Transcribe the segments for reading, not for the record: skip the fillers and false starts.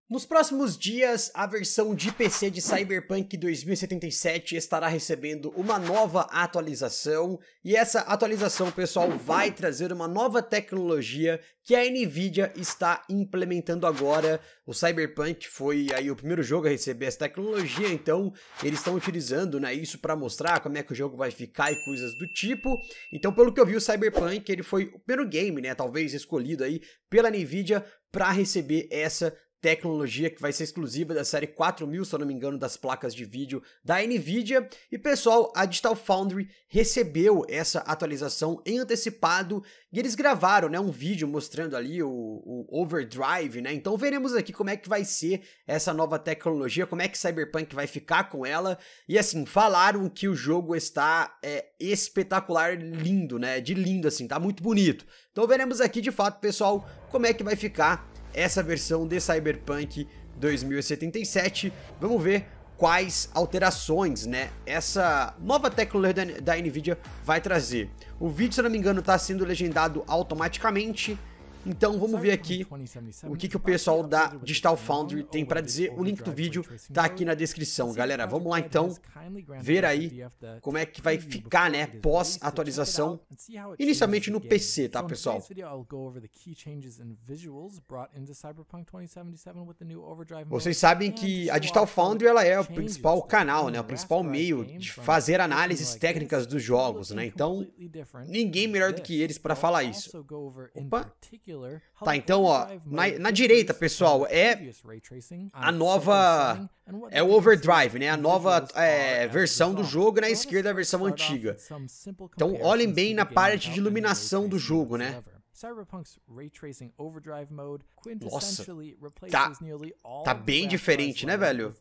Nos próximos dias, a versão de PC de Cyberpunk 2077 estará recebendo uma nova atualização, e essa atualização, pessoal, vai trazer uma nova tecnologia que a Nvidia está implementando agora. O Cyberpunk foi aí o primeiro jogo a receber essa tecnologia, então eles estão utilizando, né, isso para mostrar como é que o jogo vai ficar e coisas do tipo. Então, pelo que eu vi, o Cyberpunk ele foi o primeiro game, né, talvez escolhido aí pela Nvidia para receber essa tecnologia que vai ser exclusiva da série 4000, se eu não me engano, das placas de vídeo da Nvidia. E pessoal, a Digital Foundry recebeu essa atualização em antecipado e eles gravaram, né, um vídeo mostrando ali o overdrive, né? Então veremos aqui como é que vai ser essa nova tecnologia, como é que Cyberpunk vai ficar com ela. E assim, falaram que o jogo está espetacular, lindo, né? De lindo assim, tá muito bonito. Então veremos aqui de fato, pessoal, como é que vai ficar essa versão de Cyberpunk 2077, vamos ver quais alterações, né, essa nova tecnologia da Nvidia vai trazer. O vídeo, se eu não me engano, está sendo legendado automaticamente, então vamos ver aqui o que o pessoal da Digital Foundry tem para dizer. O link do vídeo tá aqui na descrição, galera. Vamos lá então ver aí como é que vai ficar, né, pós atualização, inicialmente no PC, tá, pessoal? Vocês sabem que a Digital Foundry ela é o principal canal, né, o principal meio de fazer análises técnicas dos jogos, né? Então ninguém melhor do que eles para falar isso. Opa. Tá, então, ó, na direita, pessoal, é a nova, é o overdrive, né, a nova versão do jogo, e na esquerda a versão antiga. Então, olhem bem na parte de iluminação do jogo, né. Nossa, tá bem diferente, né, velho?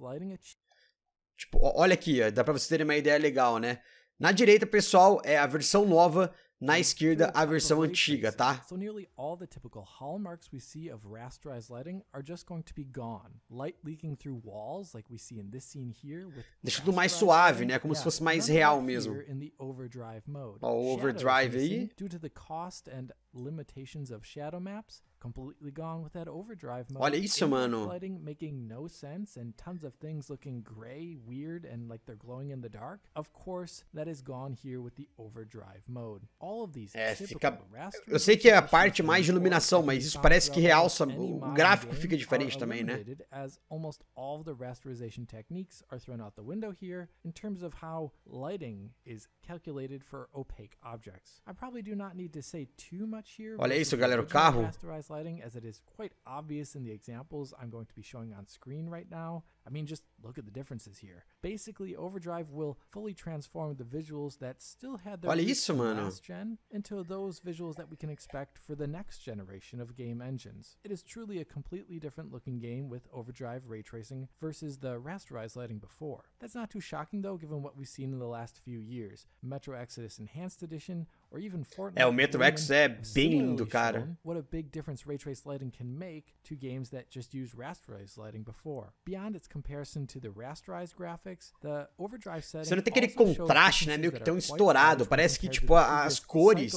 Tipo, olha aqui, ó, dá pra vocês terem uma ideia legal, né. Na direita, pessoal, é a versão nova. Na esquerda, a versão antiga, tá? So nearly all the typical hallmarks we see of rasterized lighting are just going to be gone. Light leaking through walls, like we see in this scene here, with deixa tudo mais suave, né? Como se fosse mais real mesmo. Ó, o overdrive aí. Due to the cost and limitations of shadow maps, completely gone with that overdrive mode. Olha isso, mano. Lighting making no sense and tons of things looking gray, weird and like they're glowing in the dark. Of course, that is gone here with the overdrive mode. All of these fica. Eu sei que é a parte mais de iluminação, mas isso parece que realça, o gráfico fica diferente também, né? As almost all of the rasterization techniques are thrown out the window here in terms of how lighting is calculated for opaque objects. I probably do not need to say too much here. Olha isso, galera, o carro. Lighting, as it is quite obvious in the examples I'm going to be showing on screen right now. I mean, just look at the differences here. Basically, overdrive will fully transform the visuals that still had their last gen into those visuals that we can expect for the next generation of game engines. It is truly a completely different looking game with overdrive ray tracing versus the rasterized lighting before. That's not too shocking though, given what we've seen in the last few years. Metro Exodus Enhanced Edition, or even Fortnite. O Metro Exodus é bem lindo, cara. What a big difference ray trace lighting can make to games that just use rasterized lighting before. Beyond its comparison to the rasterized graphics, the overdrive setting. Você não tem aquele contraste, né, meio que tão estourado. Parece que tipo as cores,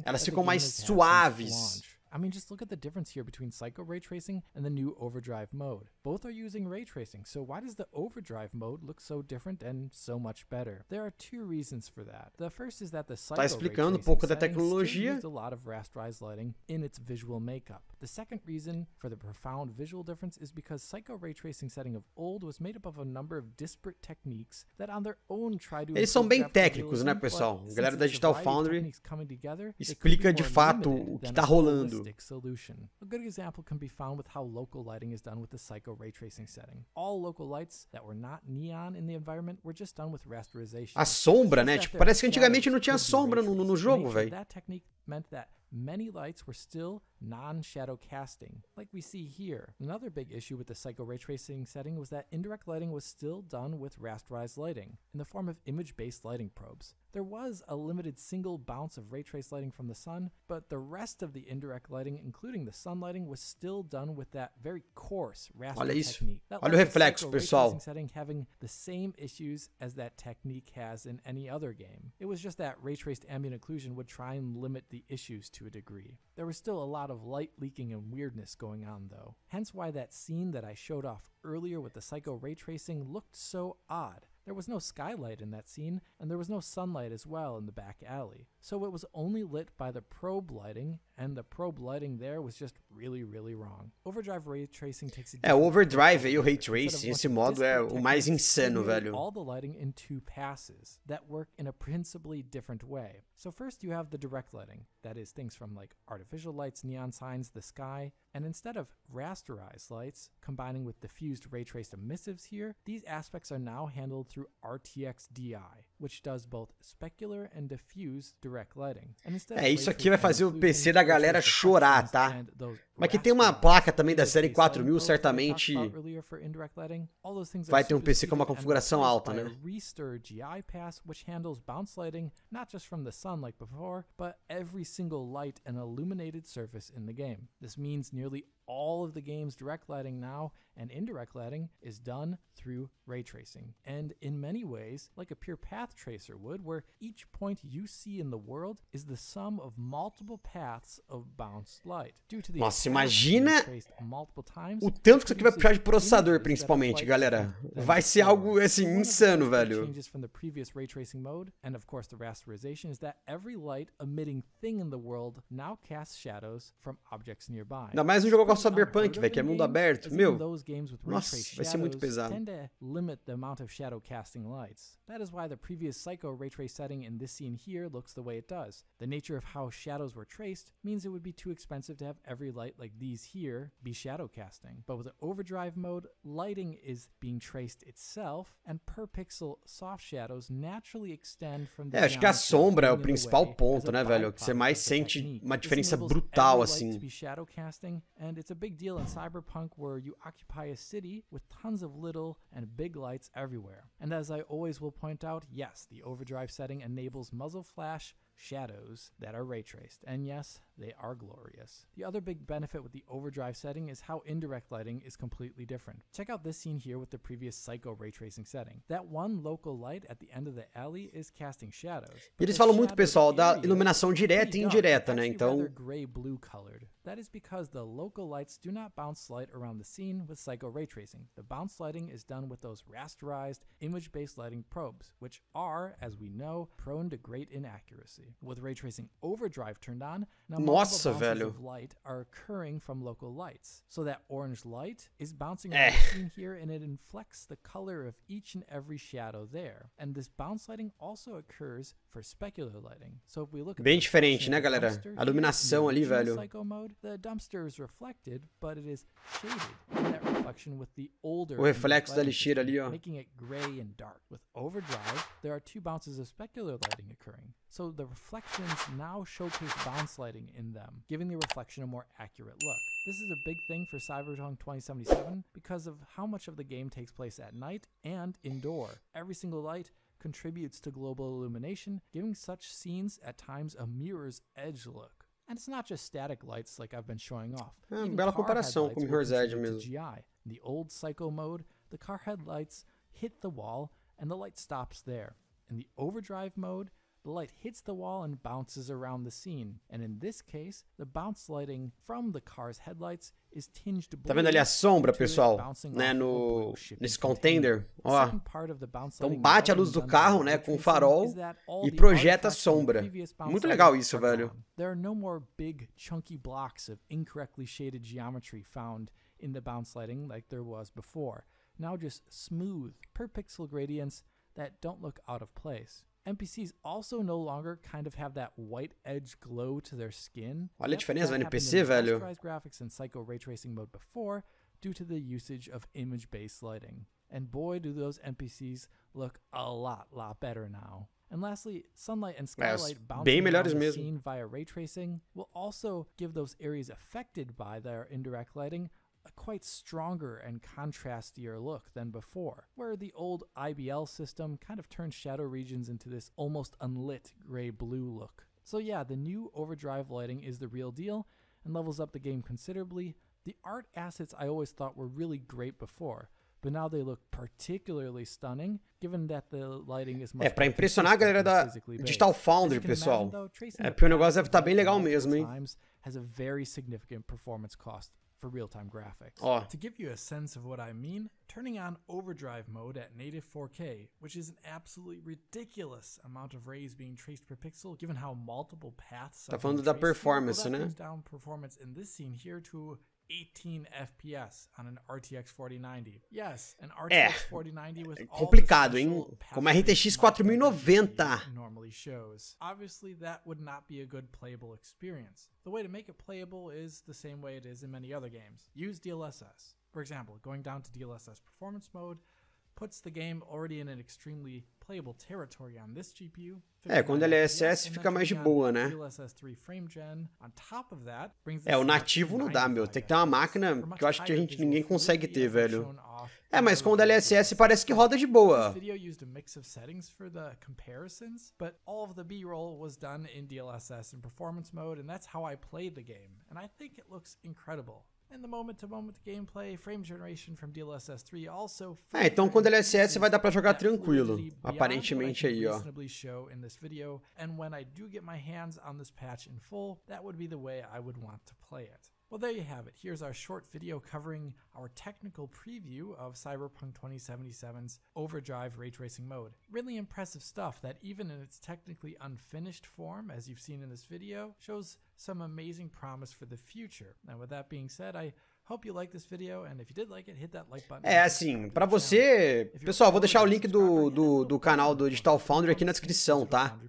elas ficam mais suaves. I mean, just look at the difference here between Psycho Ray Tracing and the new Overdrive mode. Both are using ray tracing, so why does the Overdrive mode look so different and so much better? There are two reasons for that. The first is that the Psycho Ray Tracing pouco da tecnologia. Used a lot of rasterized lighting in its visual makeup. The second reason for the profound visual difference is because Psycho Ray Tracing setting of old was made up of a number of disparate techniques that on their own try to. Eles são bem técnicos, né, pessoal? A galera da Digital Foundry explica de fato o que tá rolando. Solution. A good example can be found with how local lighting is done with the Psycho Ray Tracing setting. All local lights that were not neon in the environment were just done with rasterization. A sombra, né? Tipo, parece que antigamente não tinha sombra no jogo, velho. That technique meant that many lights were still non-shadow casting, like we see here. Another big issue with the Psycho Ray Tracing setting was that indirect lighting was still done with rasterized lighting, in the form of image-based lighting probes. There was a limited single bounce of ray trace lighting from the sun, but the rest of the indirect lighting, including the sun lighting, was still done with that very coarse raster technique. Olha o reflexo, pessoal. Setting having the same issues as that technique has in any other game. It was just that ray traced ambient occlusion would try and limit the issues to a degree. There was still a lot of light leaking and weirdness going on though, hence why that scene that I showed off earlier with the psycho ray tracing looked so odd. There was no skylight in that scene, and there was no sunlight as well in the back alley. So it was only lit by the probe lighting, and the probe lighting there was just really, really wrong. Overdrive Ray Tracing takes a o Overdrive aí, o Ray Tracing, esse modo é o mais insano, velho. All the lighting in two passes that work in a principally different way. So first you have the direct lighting, that is things from like artificial lights, neon signs, the sky, and instead of rasterized lights, combining with diffused ray traced emissives here, these aspects are now handled through RTX DI, which does both specular and diffuse direct lighting. Isso aqui vai fazer o PC da galera chorar, tá? Mas que tem uma placa também da série 4000, certamente vai ter um PC com uma configuração alta, né? Restir GI pass, which handles bounce lighting not just from the sun like before, but every single light and illuminated surface in the game. This means nearly all of the game's direct lighting now and indirect lighting is done through ray tracing. And in many ways, like a pure path tracer would, where each point you see in the world is the sum of multiple paths of bounced light. Nossa, imagina o tanto que isso aqui vai precisar de processador, principalmente, galera. Vai ser algo, assim, insano, velho. Changes from the previous ray tracing mode, and of course the rasterization, is that every light emitting thing in the world now casts shadows from objects nearby. Ainda mais um jogo com Cyberpunk, velho, que é mundo aberto. Meu, nossa, vai ser muito pesado. Tend to limit the amount of shadow casting lights. That is why the previous Psycho ray trace setting in this scene here looks the way it does. The nature of how shadows were traced means it would be too expensive to have every light like these here be shadow casting. But with the overdrive mode, lighting is being traced itself, and per pixel soft shadows naturally extend from the acho que a sombra é o principal ponto, né, velho? Que você mais sente uma diferença brutal, assim. And it's a big deal in Cyberpunk, where you occupy a city with tons of little and big lights everywhere. And as I always will point out, yes, the overdrive setting enables muzzle flash shadows that are ray traced, and yes, they are glorious. The other big benefit with the overdrive setting is how indirect lighting is completely different. Check out this scene here with the previous Psycho ray tracing setting. That one local light at the end of the alley is casting shadows. E eles falam muito, pessoal, da iluminação direta e indireta, né? Então, gray-blue colored. That is because the local lights do not bounce light around the scene with Psycho ray tracing. The bounce lighting is done with those rasterized, image-based lighting probes, which are, as we know, prone to great inaccuracy. With ray tracing overdrive turned on, now multiple bounces of light are occurring from local lights. So that orange light is bouncing around the scene here, and it inflects the color of each and every shadow there. And this bounce lighting also occurs for specular lighting. So if we look at bem diferente, né, galera? A iluminação ali, velho. Psycho mode, the dumpster is reflected, but it is shaded in that reflection with the older o reflexo da lixeira ali, ó, making it gray and dark. With overdrive, there are two bounces of specular lighting occurring. So the reflections now showcase bounce lighting in them, giving the reflection a more accurate look. This is a big thing for Cyberpunk 2077 because of how much of the game takes place at night and indoor. Every single light contributes to global illumination, giving such scenes at times a mirror's edge look. And it's not just static lights like I've been showing off. Bela comparação com o Mirror's Edge mesmo. GI. In the old Psycho mode, the car headlights hit the wall and the light stops there. In the overdrive mode, the light hits the wall and bounces around the scene. And in this case, the bounce lighting from the car's headlights is tinged blue. Tá vendo ali a sombra, pessoal? Né, nesse container, ó. Então bate a luz do carro, né, com o farol e projeta a sombra. Muito legal isso, velho. There are no more big chunky blocks of incorrectly shaded geometry found in the bounce lighting like there was before. Now just smooth per pixel gradients that don't look out of place. NPCs also no longer kind of have that white edge glow to their skin. Olha a diferença do NPC, velho. Graphics in Psycho ray tracing mode before due to the usage of image-based lighting. And boy, do those NPCs look a lot better now. And lastly, sunlight and skylight bouncing around the scene via ray tracing will also give those areas affected by their indirect lighting a quite stronger and contrastier look than before, where the old IBL system kind of turned shadow regions into this almost unlit gray-blue look. So yeah, the new overdrive lighting is the real deal and levels up the game considerably. The art assets I always thought were really great before, but now they look particularly stunning, given that the lighting is much pra impressionar a galera da Digital Foundry, pessoal. Porque o negócio deve estar bem legal mesmo, hein? Has a very significant performance cost for real-time graphics. To give you a sense of what I mean, turning on overdrive mode at native 4K, which is an absolutely ridiculous amount of rays being traced per pixel, given how multiple paths tá falando da performance, né? brings down performance in this scene here to 18 FPS on an RTX 4090. Yes, an RTX 4090 with complicado, hein? Como a RTX 4090 normally shows. Obviously, that would not be a good playable experience. The way to make it playable is the same way it is in many other games. Use DLSS. For example, going down to DLSS performance mode puts the game already in an extremely playable territory on this GPU. Com DLSS fica mais de boa, né? O nativo não dá, meu. Tem que ter uma máquina que eu acho que ninguém consegue ter, velho. Mas com o DLSS parece que roda de boa. And the moment-to-moment gameplay, frame generation from DLSS 3 also então com DLSS vai dar pra jogar tranquilo, aparentemente aí, ó. And when I do get my hands on this patch in full, that would be the way I would want to play it. Well, there you have it. Here's our short video covering our technical preview of Cyberpunk 2077's overdrive ray tracing mode. Really impressive stuff that even in its technically unfinished form, as you've seen in this video, shows some amazing promise for the future. And with that being said, I hope you like this video, and if you did like it, hit that like button. Assim, pra você... Pessoal, vou deixar o link do canal do Digital Foundry aqui na descrição, tá?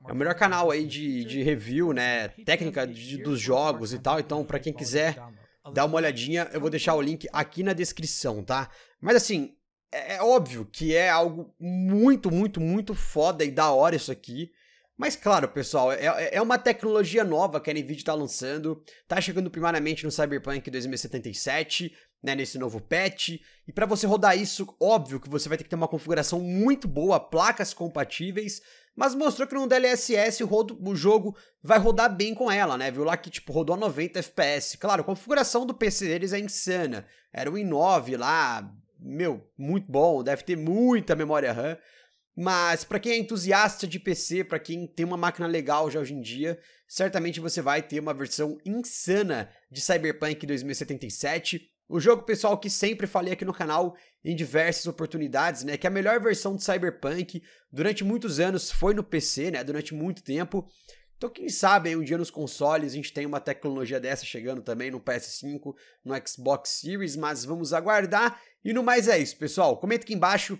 É o melhor canal aí de review, né, técnica dos jogos e tal, então pra quem quiser dar uma olhadinha, eu vou deixar o link aqui na descrição, tá? Mas assim, é óbvio que é algo muito, muito, muito foda e da hora isso aqui, mas claro, pessoal, é uma tecnologia nova que a NVIDIA tá lançando, tá chegando primariamente no Cyberpunk 2077, né, nesse novo patch, e para você rodar isso, óbvio que você vai ter que ter uma configuração muito boa, placas compatíveis, mas mostrou que no DLSS o jogo vai rodar bem com ela, né? Viu lá que tipo rodou a 90 FPS. Claro, a configuração do PC deles é insana. Era o i9 lá, meu, muito bom, deve ter muita memória RAM. Mas para quem é entusiasta de PC, para quem tem uma máquina legal já hoje em dia, certamente você vai ter uma versão insana de Cyberpunk 2077. O jogo, pessoal, que sempre falei aqui no canal em diversas oportunidades, né, que a melhor versão de Cyberpunk durante muitos anos foi no PC, né, durante muito tempo. Então quem sabe aí um dia nos consoles a gente tem uma tecnologia dessa chegando também no PS5, no Xbox Series, mas vamos aguardar. E no mais é isso, pessoal. Comenta aqui embaixo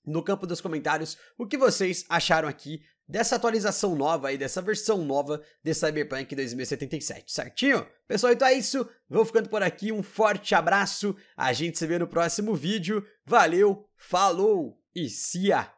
no campo dos comentários o que vocês acharam aqui dessa atualização nova aí, dessa versão nova de Cyberpunk 2077, certinho? Pessoal, então é isso, vou ficando por aqui, um forte abraço, a gente se vê no próximo vídeo, valeu, falou e cia!